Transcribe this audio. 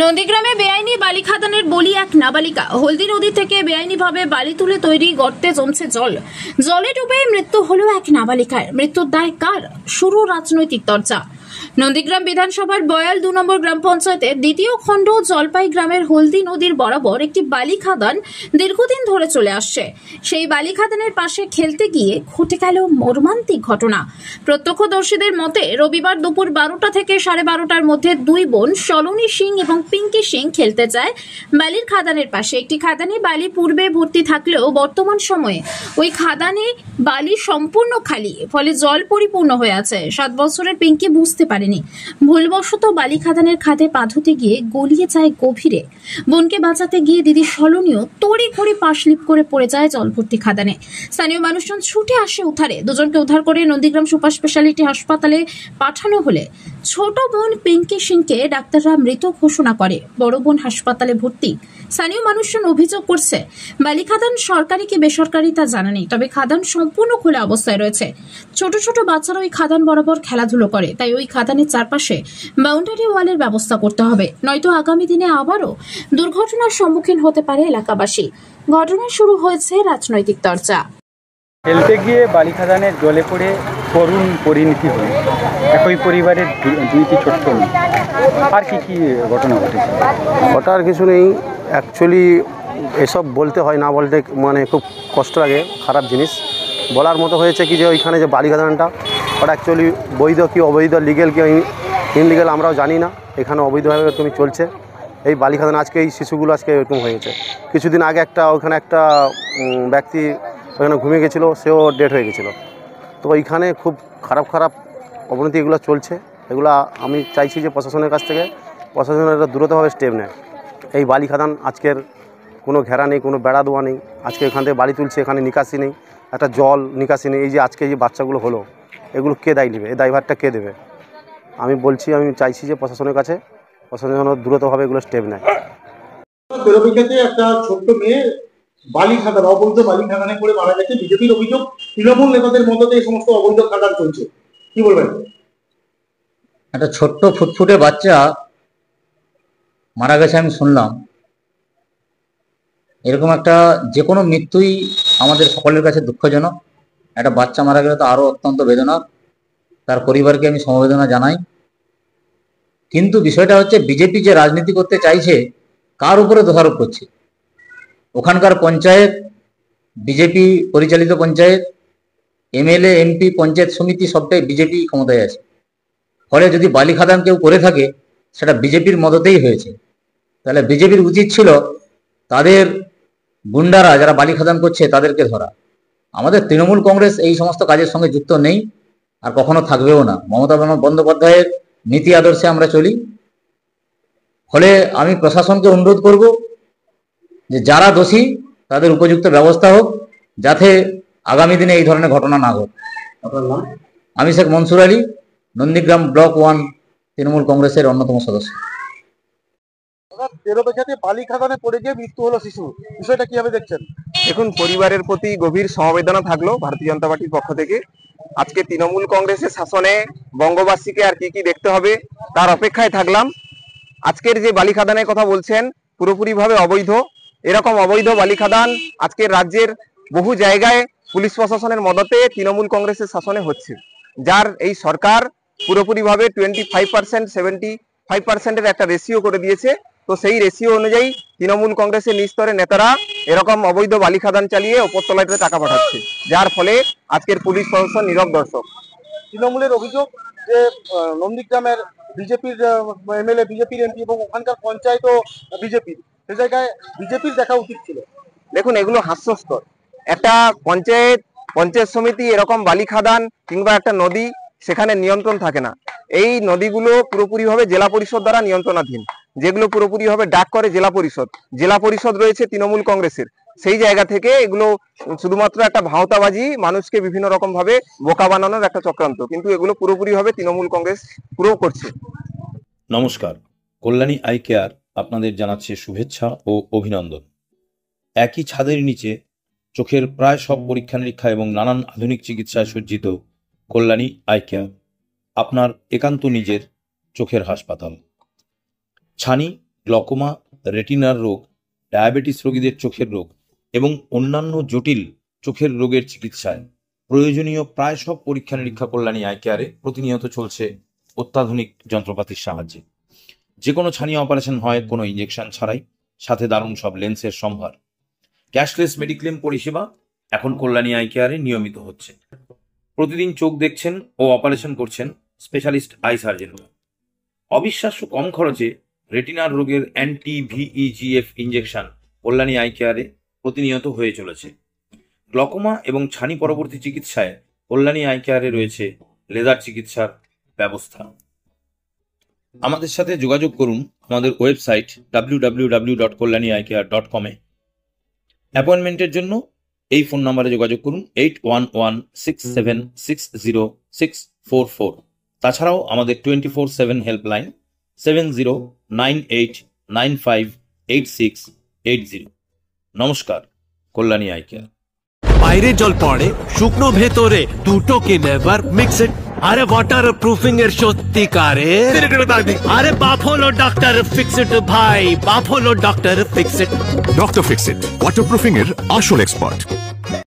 নন্দীগ্রামে বেআইনি বালি খাদানের বলি এক নাবালিকা। হলদি নদী থেকে বেআইনিভাবে বালি তুলে তৈরি গর্তে জমছে জল। জলে ডুবে মৃত্যু হলো এক নাবালিকার। মৃত্যুর দায় কার? শুরু রাজনৈতিক চর্চা। নন্দীগ্রাম বিধানসভার বয়াল 2 নম্বর গ্রাম পঞ্চায়েতের দ্বিতীয় খণ্ড জলপাই গ্রামের হলদি নদীর বরাবর একটি বালি খাদান দীর্ঘদিন ধরে চলে আসছে। সেই বালি খাদানের পাশে খেলতে গিয়ে ঘটে গেল মর্মান্তিক ঘটনা। প্রত্যক্ষদর্শীদের মতে রবিবার দুপুর 12টা থেকে 12:30টার মধ্যে দুই বোন সলোনী সিং এবং পিঙ্কি সিং খেলতে যায় বালির খাদানের পাশে। একটি খাদানে বালি পূর্বে ভর্তি থাকলেও বর্তমান সময়ে ওই খাদানে বালি সম্পূর্ণ খালি, ফলে জল পরিপূর্ণ হয়ে আছে। 7 বছরের পিঙ্কি বুঝতে পারেনি, ভুলবশত বালি খাদানের খাদে পা ধুতে গিয়ে গলিয়ে যায় গভীরে। বোনকে বাঁচাতে গিয়ে দিদি সলোনীও তড়িঘড়ি পা স্লিপ করে পড়ে যায় জলভর্তি খাদানে। স্থানীয় মানুষজন ছুটে আসে উদ্ধারে। দুজনকে উদ্ধার করে নন্দীগ্রাম সুপার স্পেশালিটি হাসপাতালে পাঠানো হলে ছোট বোন পিঙ্কি সিংকে ডাক্তাররা মৃত ঘোষণা করে। বড় বোন হাসপাতালে ভর্তি। স্থানীয় মানুষজন অভিযোগ করছে, বালি খাদান সরকারি কি বেসরকারি তা জানা নেই, তবে খাদান সম্পূর্ণ খোলা অবস্থায় রয়েছে। ছোট ছোট বাচ্চারা ওই খাদান বরাবর খেলাধুলো করে, তাই ওই খাদানের চারপাশে বাউন্ডারি ওয়ালের ব্যবস্থা করতে হবে, নয়তো আগামী দিনে আবারও দুর্ঘটনার সম্মুখীন হতে পারে এলাকাবাসী। ঘটনা শুরু হয়েছে রাজনৈতিক চর্চা। খেলতে গিয়ে বালি খাদানের জলে পড়ে করুণ পরিণতি হল একই পরিবারের দুইটি ছোট্ট মেয়ে। আর কি ঘটনা ঘটেছে? ওটার কিছু নেই, অ্যাকচুয়ালি এসব বলতে হয় না, বলতে মানে খুব কষ্ট লাগে, খারাপ জিনিস। বলার মতো হয়েছে কি যে ওইখানে যে বালি খাদানটা ওটা অ্যাকচুয়ালি বৈধ কি অবৈধ, লিগেল কি ইনলিগেল আমরাও জানি না। এখানে অবৈধভাবে এরকম চলছে এই বালি খাদান। আজকে এই শিশুগুলো আজকে এরকম হয়েছে। কিছুদিন আগে ওখানে একটা ব্যক্তি ওখানে ঘুমিয়ে গেছিলো, সেও ডেথ হয়ে গেছিলো। তো ওইখানে খুব খারাপ অবনতি এগুলো চলছে। এগুলো আমি চাইছি যে প্রশাসনের কাছ থেকে প্রশাসনের দ্রুতভাবে স্টেপ নেয়। এই বালি খাদান আজকের কোনো ঘেরা নেই, কোনো বেড়া দেওয়া নেই। আজকে এখান থেকে বালি তুলছে, এখানে নিকাশি নেই, একটা জল নিকাশি নেই। এই যে আজকে যে বাচ্চাগুলো হলো, এগুলো কে দায় নেবে? এই দায়ভারটা কে দেবে? আমি চাইছি যে প্রশাসনের কাছে প্রশাসন দ্রুতভাবে এগুলো স্টেপ নেয়। একটা ছোট্ট মেয়ে বালি খাদান, অবৈধ বালি খাদানে করে মারা গেছে। বিজেপির অভিযোগ, তৃণমূল নেতাদের মধ্যে এই সমস্ত অবৈধ খাদান চলছে, কি বলবেন? একটা ছোট্ট ফুটফুটে বাচ্চা মারা গেছে আমি শুনলাম। এরকম একটা যে কোনো মৃত্যুই আমাদের সকলের কাছে দুঃখজনক। একটা বাচ্চা মারা গেলে তো আরো অত্যন্ত বেদনা। তার পরিবারকে আমি সমবেদনা জানাই। কিন্তু বিষয়টা হচ্ছে, বিজেপি যে রাজনীতি করতে চাইছে কার উপরে দোষারোপ করছে? ওখানকার পঞ্চায়েত, বিজেপি পরিচালিত পঞ্চায়েত, এমএলএ এমপি পঞ্চায়েত সমিতি সবটাই বিজেপি ক্ষমতায় আছে। ফলে যদি বালি খাদান কেউ করে থাকে সেটা বিজেপির মদতেই হয়েছে। তাহলে বিজেপির উচিত ছিল তাদের গুন্ডারা যারা বালি খাদান করছে তাদেরকে ধরা। আমাদের তৃণমূল কংগ্রেস এই সমস্ত কাজের সঙ্গে যুক্ত নেই, আর কখনো থাকবেও না। মমতা বন্দ্যোপাধ্যায়ের নীতি আদর্শে আমরা চলি। ফলে আমি প্রশাসনকে অনুরোধ করব যে যারা দোষী তাদের উপযুক্ত ব্যবস্থা হোক, যাতে আগামী দিনে এই ধরনের ঘটনা না ঘটে। আমি শেখ মনসুর আলী, নন্দীগ্রাম ব্লক 1 তৃণমূল কংগ্রেসের অন্যতম সদস্য। বালি খাদানে পড়ে গিয়ে মৃত্যু হলো শিশু, বিষয়টা কিভাবে দেখছেন? দেখুন, পরিবারের প্রতি গভীর সমবেদনা থাকলো ভারতীয় জনতা পার্টির পক্ষ থেকে। আজকে তৃণমূল কংগ্রেসের শাসনে বঙ্গবাসীকে আর কি দেখতে হবে তার অপেক্ষায় থাকলাম। আজকের যে বালি খাদানের কথা বলছেন পুরোপুরিভাবে অবৈধ। এরকম অবৈধ বালি খাদান আজকের রাজ্যের বহু জায়গায় পুলিশ প্রশাসনের মদতে তৃণমূল কংগ্রেসের শাসনে হচ্ছে, যার এই সরকার পুরোপুরিভাবে 25% 75%-এর একটা রেশিও করে দিয়েছে। তো সেই রেশিও অনুযায়ী তৃণমূল কংগ্রেসের নিস্তরের নেতারা এরকম অবৈধ বালি খাদান চালিয়ে ওপরতলায় টাকা পাঠাচ্ছে, যার ফলে আজকের পুলিশ প্রশাসন নীরব দর্শক। তৃণমূলের অভিযোগ যে নন্দীগ্রামের বিজেপির এমএলএ, বিজেপির এমপি এবং ওখানকার পঞ্চায়েতও বিজেপির, সে জায়গায় বিজেপির দেখা উচিত ছিল। দেখুন, এগুলো হাস্যস্কর। একটা পঞ্চায়েত সমিতি এরকম বালি খাদান কিংবা একটা নদী, সেখানে নিয়ন্ত্রণ থাকে না। এই নদীগুলো পুরোপুরিভাবে জেলা পরিষদ দ্বারা নিয়ন্ত্রণাধীন, যেগুলো পুরোপুরিভাবে ডাক করে জেলা পরিষদ রয়েছে তৃণমূল কংগ্রেসের। সেই জায়গা থেকে এগুলো শুধুমাত্র একটা ভাওতাবাজি, মানুষকে বিভিন্ন রকম ভাবে বোকা বানানোর একটা চক্রান্ত, কিন্তু এগুলো পুরোপুরিভাবে তৃণমূল কংগ্রেস পুরো করছে। নমস্কার, কল্যাণী আই কেয়ার আপনাদের জানাচ্ছে শুভেচ্ছা ও অভিনন্দন। একই ছাদের নিচে চোখের প্রায় সব পরীক্ষা নিরীক্ষা এবং নানান আধুনিক চিকিৎসায় সজ্জিত কল্যাণী আই কেয়ার আপনার একান্ত নিজের চোখের হাসপাতাল। ছানি, গ্লকোমা, রেটিনার রোগ, ডায়াবেটিস রোগীদের চোখের রোগ এবং অন্যান্য জটিল চোখের রোগের চিকিৎসায় প্রয়োজনীয় প্রায় সব পরীক্ষা নিরীক্ষা কল্যাণী আই কেয়ারে প্রতিনিয়ত চলছে অত্যাধুনিক যন্ত্রপাতির সাহায্যে। যে কোনো ছানি অপারেশন হয় কোনো ইঞ্জেকশন ছাড়াই, সাথে দারুণ সব লেন্সের সম্ভার। ক্যাশলেস মেডিক্লেম পরিষেবা এখন কল্যাণী আই কেয়ারে নিয়মিত হচ্ছে। প্রতিদিন চোখ দেখছেন ও অপারেশন করছেন স্পেশালিস্ট আই সার্জনরা। অবিশ্বাস্য কম খরচে রেটিনার রোগের অ্যান্টি-VEGF ইঞ্জেকশন কল্যাণী আই কেয়ারে প্রতিনিয়ত হয়ে চলেছে। গ্লকোমা এবং ছানি পরবর্তী চিকিৎসায় কল্যাণী আই কেয়ারে রয়েছে লেজার চিকিৎসার ব্যবস্থা। আমাদের সাথে যোগাযোগ করুন আমাদের ওয়েবসাইট www.kalyanieyecare.com এ। অ্যাপয়েন্টমেন্টের জন্য এই ফোন নম্বরে যোগাযোগ করুন 8116760644। তাছাড়াও আমাদের 24/7 হেল্পলাইন 7098958680। নমস্কার, কল্যাণী আই কেয়ার। বাইরে জল পড়ে শুকনো ভেতরে দুটোকে নেভার মিক্স ইট। আরে ওয়াটার প্রুফিং এর সত্যিকারে আরে বাপ হলো ডক্টর ফিক্স ইট ভাই, বাপ হলো doctor fix it. Doctor fix it waterproofing এর আসল এক্সপার্ট।